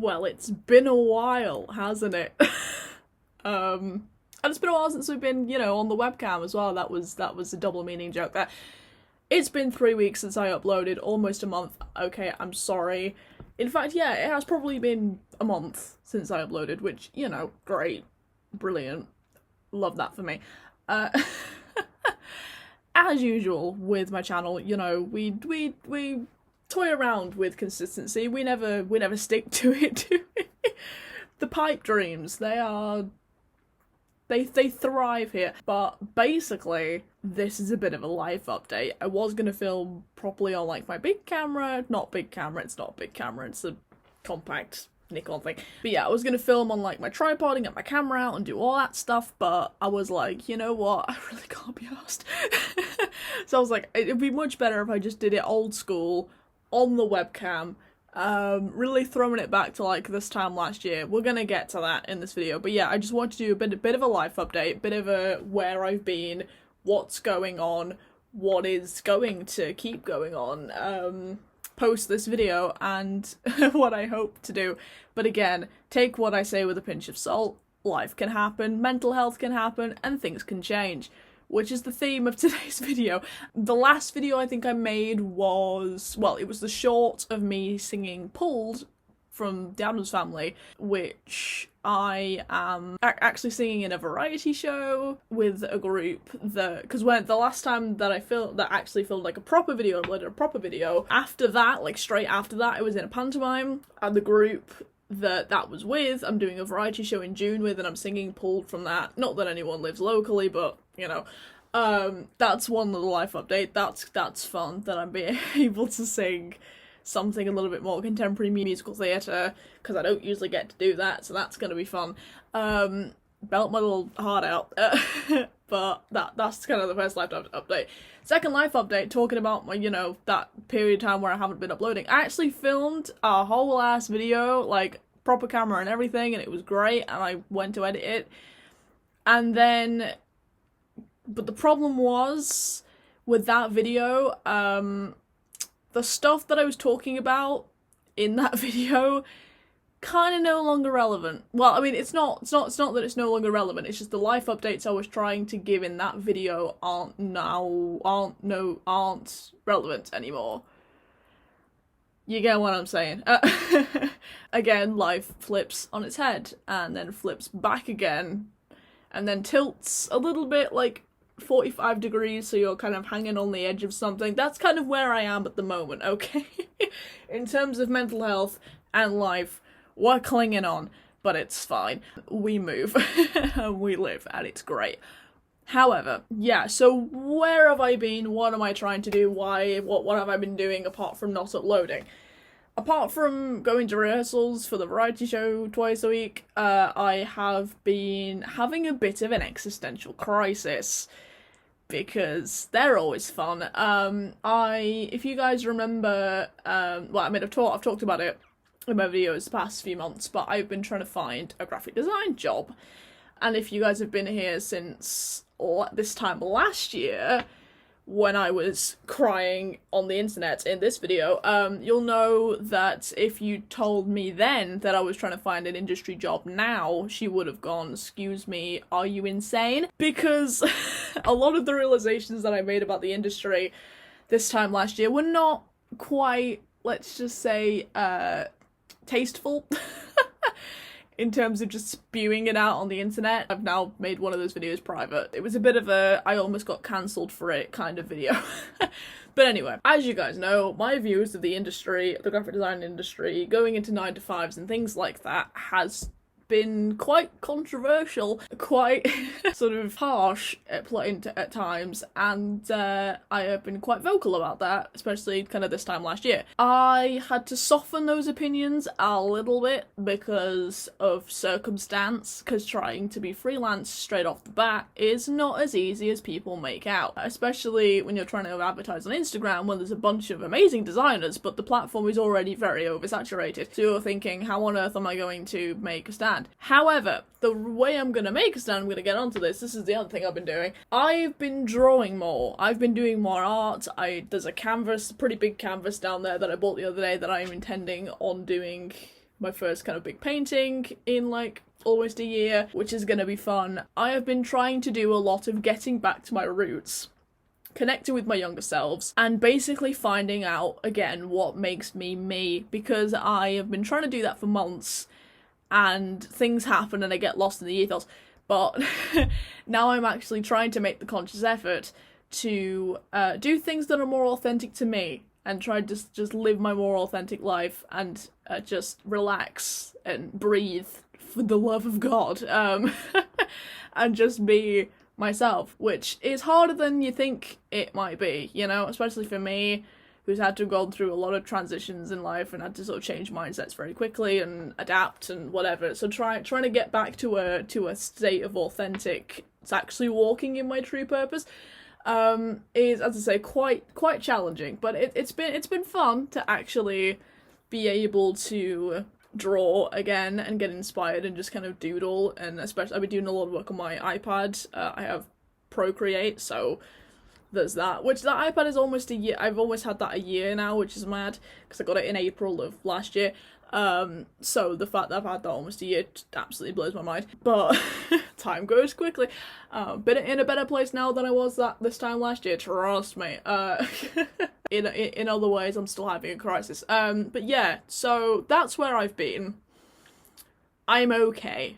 Well, it's been a while, hasn't it? And it's been a while since we've been, on the webcam as well. That was a double meaning joke there. It's been 3 weeks since I uploaded, almost a month. Okay, I'm sorry. In fact, yeah, it has probably been a month since I uploaded, which, great, brilliant. Love that for me. As usual with my channel, we toy around with consistency. We never stick to it. The pipe dreams, they thrive here. But basically, this is a bit of a life update. I was gonna film properly on my big camera, it's not a big camera, it's a compact Nikon thing. But yeah, I was gonna film on my tripod and get my camera out and do all that stuff, but I was like, you know what, I really can't be arsed. So I was like, it'd be much better if I just did it old school, on the webcam, really throwing it back to this time last year. We're gonna get to that in this video, but yeah, I just want to do a bit of a life update, bit of a where I've been, what's going on, what is going to keep going on, post this video, and what I hope to do. But again, take what I say with a pinch of salt. Life can happen, mental health can happen, and things can change, which is the theme of today's video. The last video I think I made was, well, it was the short of me singing Pulled from The Addams Family, which I am actually singing in a variety show with a group because when the last time that I actually filmed a proper video, uploaded a proper video, after that, straight after that, I was in a pantomime, and the group that was with, I'm doing a variety show in June with, and I'm singing Pulled from that. Not that anyone lives locally, but, that's one little life update. That's fun, that I'm being able to sing something a little bit more contemporary musical theatre, because I don't usually get to do that, so that's gonna be fun. Belt my little heart out. But that's kind of the first life update. Second life update, talking about my, that period of time where I haven't been uploading. I actually filmed a whole ass video, proper camera and everything, and it was great, and I went to edit it. And then, but the problem was, with that video, the stuff that I was talking about in that video kind of no longer relevant. Well, I mean, it's not that it's no longer relevant, it's just the life updates I was trying to give in that video aren't relevant anymore. You get what I'm saying? Again, life flips on its head, and then flips back again, and then tilts a little bit 45 degrees, so you're kind of hanging on the edge of something. That's kind of where I am at the moment, okay? In terms of mental health and life, we're clinging on, but it's fine. We move, and we live, and it's great. However, yeah, so where have I been? What am I trying to do? Why? What have I been doing apart from not uploading? Apart from going to rehearsals for the variety show twice a week, I have been having a bit of an existential crisis, because they're always fun. If you guys remember, well, I mean, I've talked about it in my videos the past few months, but I've been trying to find a graphic design job. And if you guys have been here since this time last year, when I was crying on the internet in this video, you'll know that if you told me then that I was trying to find an industry job now, she would have gone, "Excuse me, are you insane?" Because a lot of the realizations that I made about the industry this time last year were not quite, let's just say, tasteful. In terms of just spewing it out on the internet. I've now made one of those videos private. It was a bit of a I almost got cancelled for it kind of video. But anyway, as you guys know, my views of the industry, the graphic design industry, going into 9-to-5s and things like that has been quite controversial, quite sort of harsh at times, and I have been quite vocal about that, especially kind of this time last year. I had to soften those opinions a little bit because of circumstance, because trying to be freelance straight off the bat is not as easy as people make out, especially when you're trying to advertise on Instagram when there's a bunch of amazing designers, but the platform is already very oversaturated. So you're thinking, how on earth am I going to make a stand? However, the way I'm going to make a stand, I'm going to get onto this is the other thing I've been doing. I've been drawing more. I've been doing more art. There's a canvas, a pretty big canvas down there that I bought the other day that I'm intending on doing my first kind of big painting in like almost a year, which is gonna be fun. I have been trying to do a lot of getting back to my roots, connecting with my younger selves, and basically finding out again what makes me me, because I have been trying to do that for months and things happen and I get lost in the ethos. But now I'm actually trying to make the conscious effort to do things that are more authentic to me and try to just live my more authentic life and just relax and breathe for the love of God, and just be myself, which is harder than you think it might be, you know, especially for me, who's had to go through a lot of transitions in life and had to sort of change mindsets very quickly and adapt and whatever. So trying to get back to a state of authentic, it's actually walking in my true purpose, is, as I say, quite challenging. But it's been fun to actually be able to draw again and get inspired and just kind of doodle. And especially I've been doing a lot of work on my iPad. I have Procreate, so there's that, which that iPad is almost a year. I've almost had that a year now, which is mad, because I got it in April of last year. So the fact that I've had that almost a year absolutely blows my mind. But time goes quickly. Been in a better place now than I was this time last year, trust me. In other ways, I'm still having a crisis. But yeah, so that's where I've been. I'm okay.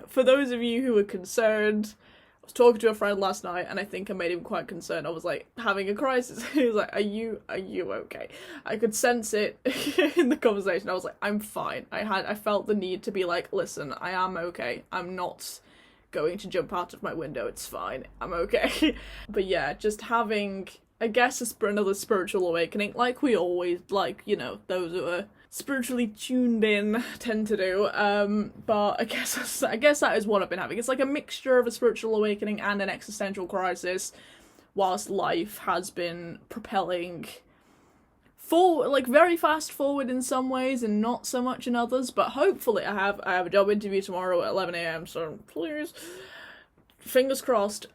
For those of you who are concerned, I was talking to a friend last night and I think I made him quite concerned. I was like, having a crisis. He was like, are you okay? I could sense it in the conversation. I was like, I'm fine. I felt the need to be like, listen, I am okay. I'm not going to jump out of my window. It's fine. I'm okay. But yeah, just having, I guess, another spiritual awakening, like we always, like, you know, those who are spiritually tuned in tend to do, but I guess that is what I've been having. It's like a mixture of a spiritual awakening and an existential crisis, whilst life has been propelling forward, like very fast forward in some ways and not so much in others. But hopefully I have a job interview tomorrow at 11 a.m, so please, fingers crossed.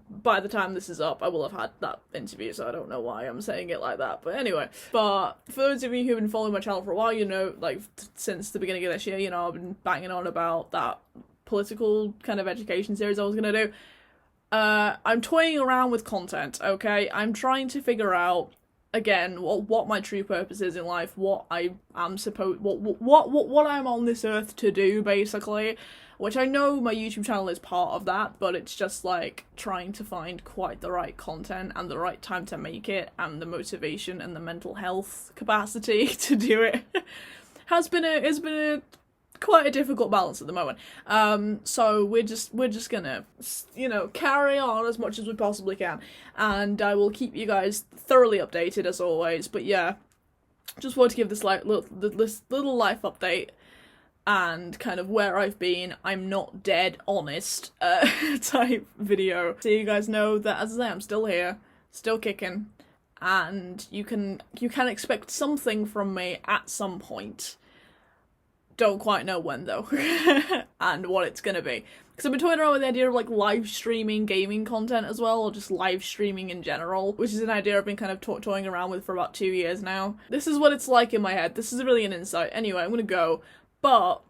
By the time this is up, I will have had that interview, so I don't know why I'm saying it like that. But anyway, but for those of you who've been following my channel for a while, you know, like, since the beginning of this year, you know, I've been banging on about that political kind of education series I was going to do. I'm toying around with content, okay? I'm trying to figure out, again, what my true purpose is in life, what I am what I'm on this earth to do, basically. Which I know my YouTube channel is part of that, but it's just like trying to find quite the right content and the right time to make it and the motivation and the mental health capacity to do it has been a quite a difficult balance at the moment. So we're just gonna, you know, carry on as much as we possibly can, and I will keep you guys thoroughly updated as always. But yeah, just wanted to give this little life update and kind of where I've been, I'm not dead honest type video. So you guys know that, as I say, I'm still here, still kicking, and you can expect something from me at some point. Don't quite know when though, and what it's gonna be. Because I've been toying around with the idea of like live streaming gaming content as well, or just live streaming in general, which is an idea I've been kind of toying around with for about 2 years now. This is what it's like in my head. This is really an insight. Anyway, I'm gonna go. But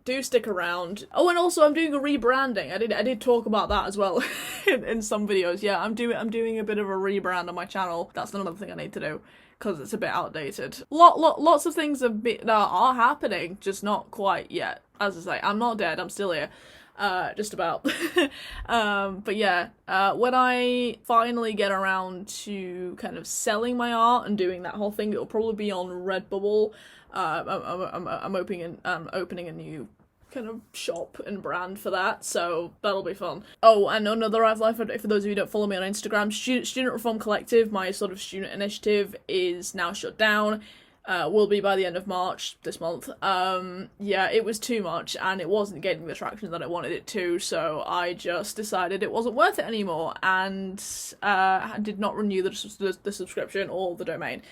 do stick around. Oh, and also I'm doing a rebranding. I did talk about that as well in some videos. Yeah, I'm doing a bit of a rebrand on my channel. That's another thing I need to do because it's a bit outdated. Lots of things are happening, just not quite yet. As I say, I'm not dead. I'm still here. Just about. But yeah, when I finally get around to kind of selling my art and doing that whole thing, it'll probably be on Redbubble. I'm opening a new kind of shop and brand for that, so that'll be fun. Oh, and another life update for those of you who don't follow me on Instagram, Student Reform Collective, my sort of student initiative, is now shut down. Will be by the end of March this month. Yeah, it was too much and it wasn't getting the traction that I wanted it to, so I just decided it wasn't worth it anymore and did not renew the subscription or the domain.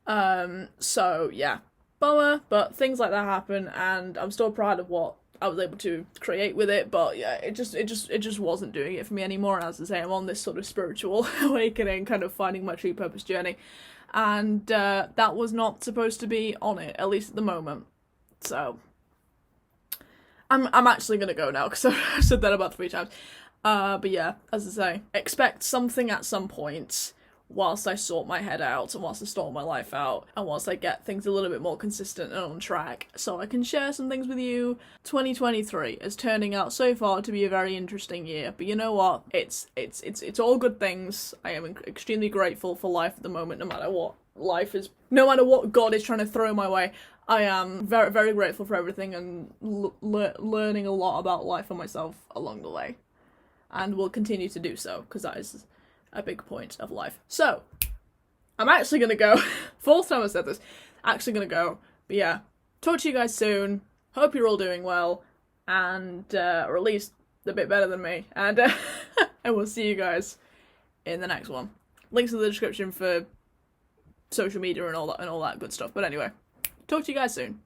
So yeah, bummer, but things like that happen and I'm still proud of what I was able to create with it, but yeah, it just wasn't doing it for me anymore. And as I say, I'm on this sort of spiritual awakening, kind of finding my true purpose journey. and that was not supposed to be on it, at least at the moment. So I'm actually gonna go now because I've said that about 3 times. But yeah, as I say, expect something at some point whilst I sort my head out and whilst I sort my life out and whilst I get things a little bit more consistent and on track so I can share some things with you. 2023 is turning out so far to be a very interesting year, but you know what? It's all good things. I am extremely grateful for life at the moment, no matter what God is trying to throw my way. I am very, very grateful for everything and learning a lot about life and myself along the way. And will continue to do so, because that is a big point of life. So, I'm actually gonna go. 4th time I said this. Actually gonna go. But yeah, talk to you guys soon. Hope you're all doing well. And, or at least a bit better than me. And, and we'll see you guys in the next one. Links in the description for social media and all that good stuff. But anyway, talk to you guys soon.